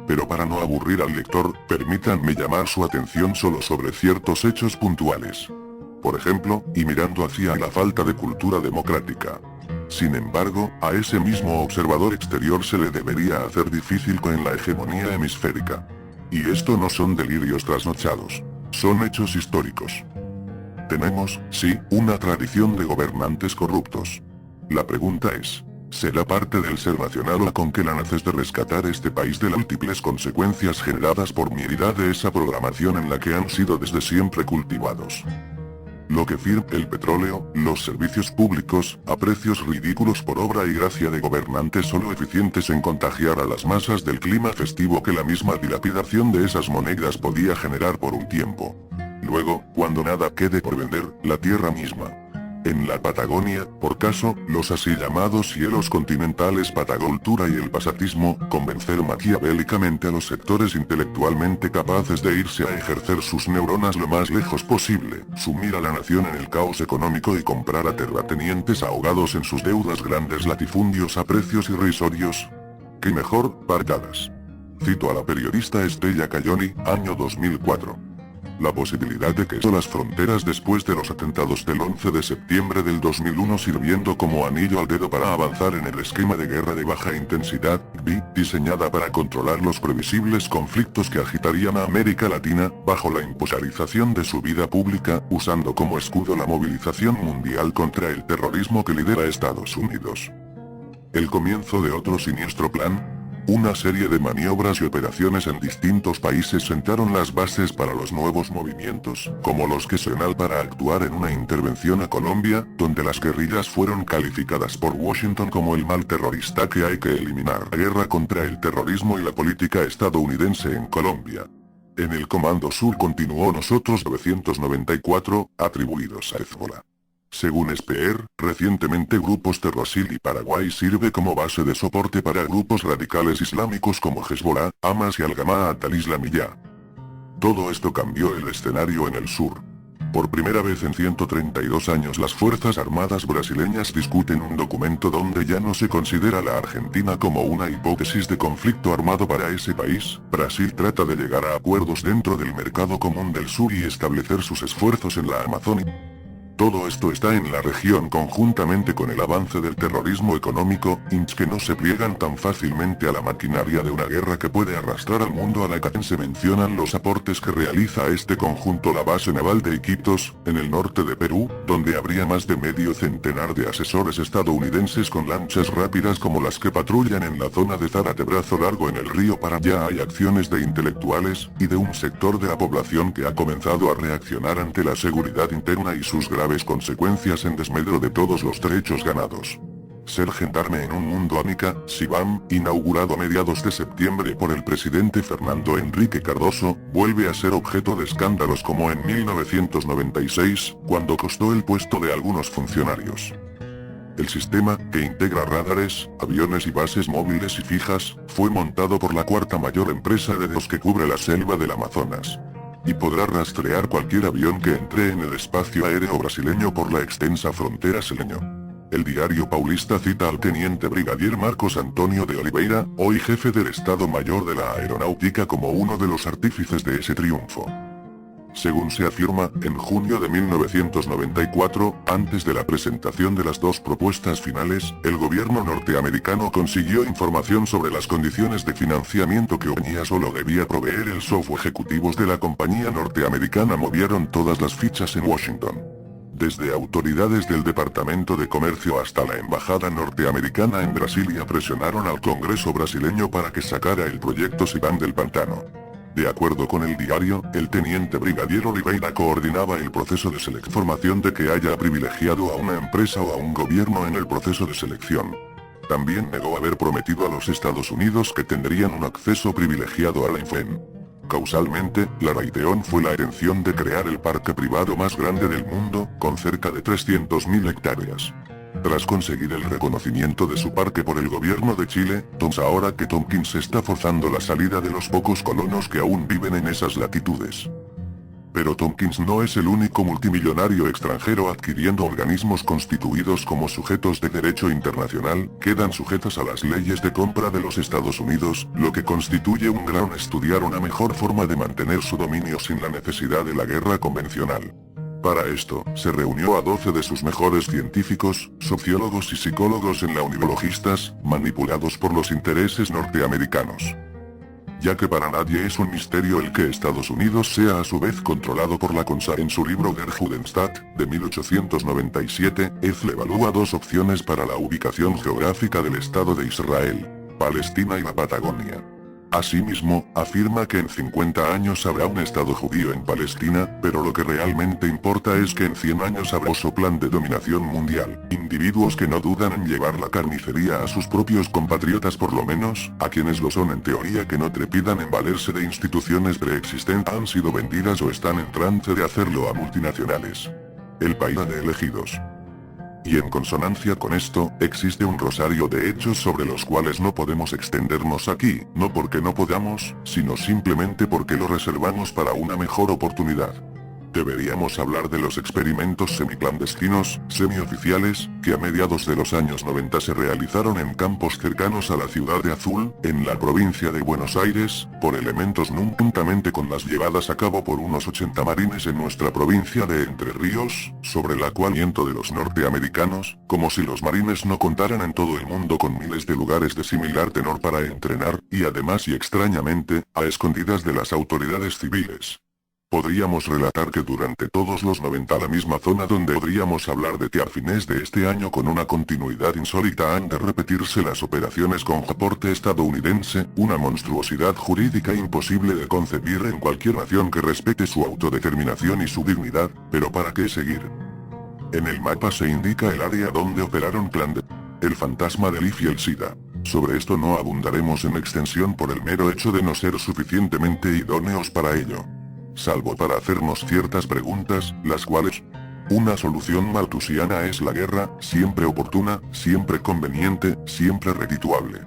Pero para no aburrir al lector, permítanme llamar su atención solo sobre ciertos hechos puntuales. Por ejemplo, y mirando hacia la falta de cultura democrática. Sin embargo, a ese mismo observador exterior se le debería hacer difícil con la hegemonía hemisférica. Y esto no son delirios trasnochados. Son hechos históricos. Tenemos, sí, una tradición de gobernantes corruptos. La pregunta es, ¿será parte del ser nacional o con que la naces de rescatar este país de las múltiples consecuencias generadas por miridad de esa programación en la que han sido desde siempre cultivados? Lo que firma el petróleo, los servicios públicos, a precios ridículos por obra y gracia de gobernantes solo eficientes en contagiar a las masas del clima festivo que la misma dilapidación de esas monedas podía generar por un tiempo. Luego, cuando nada quede por vender, la tierra misma. En la Patagonia, por caso, los así llamados cielos continentales Patagoltura y el pasatismo, convencer maquiavélicamente a los sectores intelectualmente capaces de irse a ejercer sus neuronas lo más lejos posible, sumir a la nación en el caos económico y comprar a terratenientes ahogados en sus deudas grandes latifundios a precios irrisorios. ¿Qué mejor, partadas? Cito a la periodista Estella Cayoni, año 2004. La posibilidad de que las fronteras después de los atentados del 11 de septiembre del 2001 sirviendo como anillo al dedo para avanzar en el esquema de guerra de baja intensidad, diseñada para controlar los previsibles conflictos que agitarían a América Latina, bajo la impulsarización de su vida pública, usando como escudo la movilización mundial contra el terrorismo que lidera Estados Unidos. El comienzo de otro siniestro plan. Una serie de maniobras y operaciones en distintos países sentaron las bases para los nuevos movimientos, como los que se unieron para actuar en una intervención a Colombia, donde las guerrillas fueron calificadas por Washington como el mal terrorista que hay que eliminar. La guerra contra el terrorismo y la política estadounidense en Colombia. En el Comando Sur continuó nosotros 994, atribuidos a Hezbollah. Según Speer, recientemente grupos de Brasil y Paraguay sirve como base de soporte para grupos radicales islámicos como Hezbollah, Hamas y Al-Jamaat al-Islamiyah. Todo esto cambió el escenario en el sur. Por primera vez en 132 años las Fuerzas Armadas brasileñas discuten un documento donde ya no se considera la Argentina como una hipótesis de conflicto armado para ese país. Brasil trata de llegar a acuerdos dentro del mercado común del sur y establecer sus esfuerzos en la Amazonia. Todo esto está en la región conjuntamente con el avance del terrorismo económico, que no se pliegan tan fácilmente a la maquinaria de una guerra que puede arrastrar al mundo a la caída. Se mencionan los aportes que realiza este conjunto la base naval de Iquitos, en el norte de Perú, donde habría más de medio centenar de asesores estadounidenses con lanchas rápidas como las que patrullan en la zona de Zárate Brazo Largo en el río Paraná. Ya hay acciones de intelectuales, y de un sector de la población que ha comenzado a reaccionar ante la seguridad interna y sus graves consecuencias en desmedro de todos los derechos ganados. Ser gendarme en un mundo Ánica, Sibam, inaugurado a mediados de septiembre por el presidente Fernando Henrique Cardoso, vuelve a ser objeto de escándalos como en 1996, cuando costó el puesto de algunos funcionarios. El sistema, que integra radares, aviones y bases móviles y fijas, fue montado por la cuarta mayor empresa de datos que cubre la selva del Amazonas. Y podrá rastrear cualquier avión que entre en el espacio aéreo brasileño por la extensa frontera seleño. El diario Paulista cita al teniente brigadier Marcos Antonio de Oliveira, hoy jefe del Estado Mayor de la Aeronáutica, como uno de los artífices de ese triunfo. Según se afirma, en junio de 1994, antes de la presentación de las dos propuestas finales, el gobierno norteamericano consiguió información sobre las condiciones de financiamiento que Oña solo debía proveer el software. Ejecutivos de la compañía norteamericana movieron todas las fichas en Washington. Desde autoridades del Departamento de Comercio hasta la embajada norteamericana en Brasilia presionaron al Congreso brasileño para que sacara el proyecto Sibam del pantano. De acuerdo con el diario, el teniente brigadier Oliveira coordinaba el proceso de selección de que haya privilegiado a una empresa o a un gobierno en el proceso de selección. También negó haber prometido a los Estados Unidos que tendrían un acceso privilegiado a la INFEN. Causalmente, la Raytheon fue la intención de crear el parque privado más grande del mundo, con cerca de 300.000 hectáreas. Tras conseguir el reconocimiento de su parque por el gobierno de Chile, ahora que Tompkins está forzando la salida de los pocos colonos que aún viven en esas latitudes. Pero Tompkins no es el único multimillonario extranjero adquiriendo organismos constituidos como sujetos de derecho internacional, quedan sujetas a las leyes de compra de los Estados Unidos, lo que constituye un gran estudiar una mejor forma de mantener su dominio sin la necesidad de la guerra convencional. Para esto, se reunió a 12 de sus mejores científicos, sociólogos y psicólogos en la universidad, manipulados por los intereses norteamericanos. Ya que para nadie es un misterio el que Estados Unidos sea a su vez controlado por la CONSA. En su libro Der Judenstaat, de 1897, Ezl evalúa dos opciones para la ubicación geográfica del Estado de Israel: Palestina y la Patagonia. Asimismo, afirma que en 50 años habrá un Estado judío en Palestina, pero lo que realmente importa es que en 100 años habrá otro plan de dominación mundial. Individuos que no dudan en llevar la carnicería a sus propios compatriotas, por lo menos, a quienes lo son en teoría, que no trepidan en valerse de instituciones preexistentes, han sido vendidas o están en trance de hacerlo a multinacionales. El país de elegidos. Y en consonancia con esto, existe un rosario de hechos sobre los cuales no podemos extendernos aquí, no porque no podamos, sino simplemente porque lo reservamos para una mejor oportunidad. Deberíamos hablar de los experimentos semiclandestinos, semioficiales, que a mediados de los años 90 se realizaron en campos cercanos a la ciudad de Azul, en la provincia de Buenos Aires, por elementos NUM, juntamente con las llevadas a cabo por unos 80 marines en nuestra provincia de Entre Ríos, sobre la cual viento de los norteamericanos, como si los marines no contaran en todo el mundo con miles de lugares de similar tenor para entrenar, y además y extrañamente, a escondidas de las autoridades civiles. Podríamos relatar que durante todos los 90 la misma zona donde podríamos hablar de a fines de este año con una continuidad insólita han de repetirse las operaciones con aporte estadounidense, una monstruosidad jurídica imposible de concebir en cualquier nación que respete su autodeterminación y su dignidad, pero ¿para qué seguir? En el mapa se indica el área donde operaron el fantasma del HIV y el SIDA. Sobre esto no abundaremos en extensión por el mero hecho de no ser suficientemente idóneos para ello. Salvo para hacernos ciertas preguntas, las cuales Una solución malthusiana es la guerra, siempre oportuna, siempre conveniente, siempre redituable.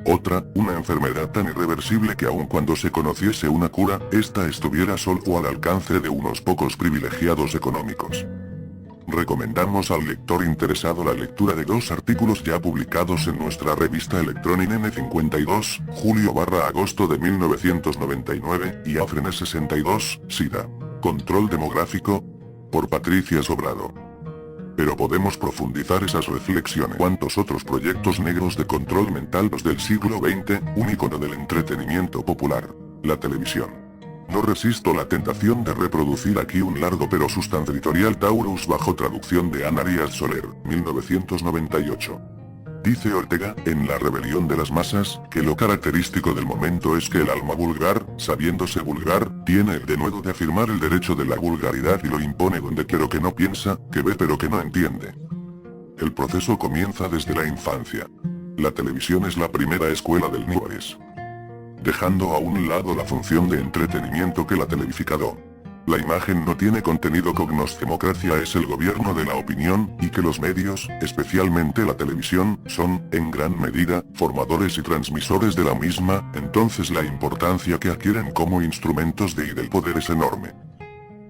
Otra, una enfermedad tan irreversible que aun cuando se conociese una cura, esta estuviera solo al alcance de unos pocos privilegiados económicos. Recomendamos al lector interesado la lectura de 2 artículos ya publicados en nuestra revista electrónica N52, julio/agosto de 1999, y Afren 62, SIDA. Control demográfico, por Patricia Sobrado. Pero podemos profundizar esas reflexiones. ¿Cuántos otros proyectos negros de control mental los del siglo XX, un icono del entretenimiento popular, la televisión? No resisto la tentación de reproducir aquí un largo pero sustancial editorial Taurus bajo traducción de Ana Arias Soler, 1998. Dice Ortega, en La rebelión de las masas, que lo característico del momento es que el alma vulgar, sabiéndose vulgar, tiene el denuedo de afirmar el derecho de la vulgaridad y lo impone donde quiero que no piensa, que ve pero que no entiende. El proceso comienza desde la infancia. La televisión es la primera escuela del negocio, dejando a un lado la función de entretenimiento que la televificado. La imagen no tiene contenido. Democracia es el gobierno de la opinión, y que los medios, especialmente la televisión, son, en gran medida, formadores y transmisores de la misma, entonces la importancia que adquieren como instrumentos de y del poder es enorme.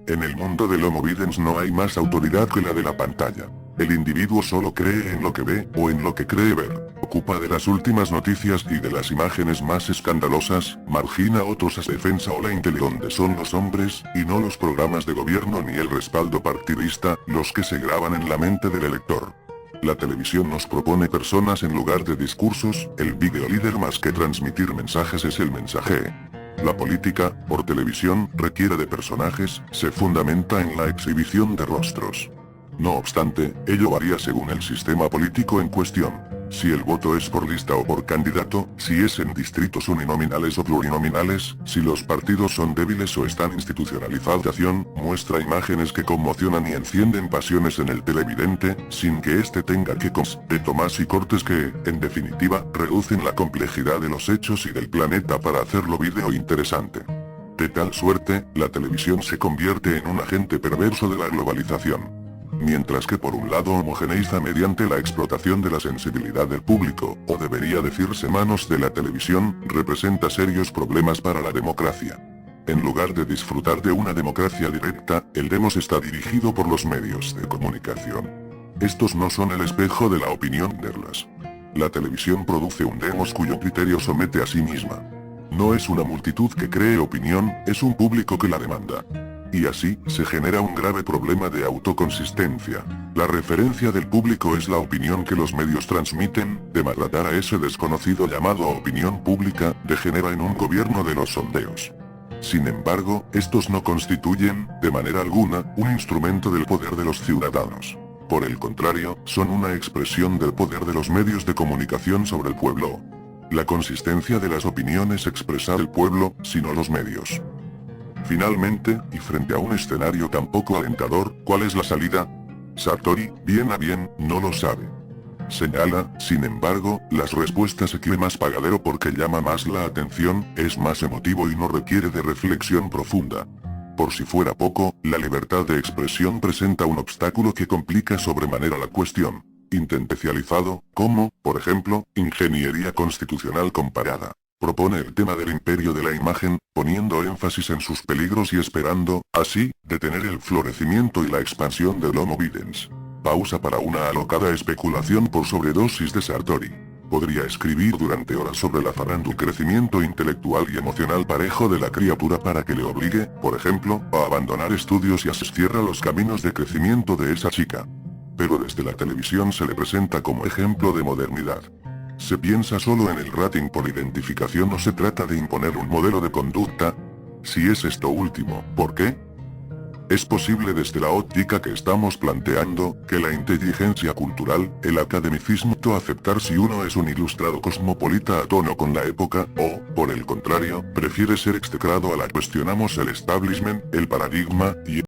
En el mundo del Homo videns no hay más autoridad que la de la pantalla. El individuo solo cree en lo que ve, o en lo que cree ver. Ocupa de las últimas noticias y de las imágenes más escandalosas, margina a otros a defensa o la inteligencia. Donde son los hombres, y no los programas de gobierno ni el respaldo partidista, los que se graban en la mente del elector. La televisión nos propone personas en lugar de discursos, el video líder más que transmitir mensajes es el mensaje. La política, por televisión, requiere de personajes, se fundamenta en la exhibición de rostros. No obstante, ello varía según el sistema político en cuestión. Si el voto es por lista o por candidato, si es en distritos uninominales o plurinominales, si los partidos son débiles o están institucionalizados. Muestra imágenes que conmocionan y encienden pasiones en el televidente, sin que éste tenga que de tomas y cortes que, en definitiva, reducen la complejidad de los hechos y del planeta para hacerlo vídeo interesante. De tal suerte, la televisión se convierte en un agente perverso de la globalización. Mientras que por un lado homogeneiza mediante la explotación de la sensibilidad del público, o debería decirse manos de la televisión, representa serios problemas para la democracia. En lugar de disfrutar de una democracia directa, el demos está dirigido por los medios de comunicación. Estos no son el espejo de la opinión de las. La televisión produce un demos cuyo criterio somete a sí misma. No es una multitud que cree opinión, es un público que la demanda. Y así, se genera un grave problema de autoconsistencia. La referencia del público es la opinión que los medios transmiten, demandar a ese desconocido llamado opinión pública, degenera en un gobierno de los sondeos. Sin embargo, estos no constituyen, de manera alguna, un instrumento del poder de los ciudadanos. Por el contrario, son una expresión del poder de los medios de comunicación sobre el pueblo. La consistencia de las opiniones expresa el pueblo, sino los medios. Finalmente, y frente a un escenario tan poco alentador, ¿cuál es la salida? Sartori, bien a bien, no lo sabe. Señala, sin embargo, las respuestas equive más pagadero porque llama más la atención, es más emotivo y no requiere de reflexión profunda. Por si fuera poco, la libertad de expresión presenta un obstáculo que complica sobremanera la cuestión. Intencionalizado, como, por ejemplo, ingeniería constitucional comparada. Propone el tema del imperio de la imagen, poniendo énfasis en sus peligros y esperando, así, detener el florecimiento y la expansión del Homo videns. Pausa para una alocada especulación por sobredosis de Sartori. Podría escribir durante horas sobre la farándula crecimiento intelectual y emocional parejo de la criatura para que le obligue, por ejemplo, a abandonar estudios y así cierra los caminos de crecimiento de esa chica. Pero desde la televisión se le presenta como ejemplo de modernidad. Se piensa solo en el rating por identificación o se trata de imponer un modelo de conducta. Si es esto último, ¿por qué? Es posible desde la óptica que estamos planteando, que la inteligencia cultural, el academicismo, aceptar si uno es un ilustrado cosmopolita a tono con la época, o, por el contrario, prefiere ser execrado a la cuestionamos el establishment, el paradigma, y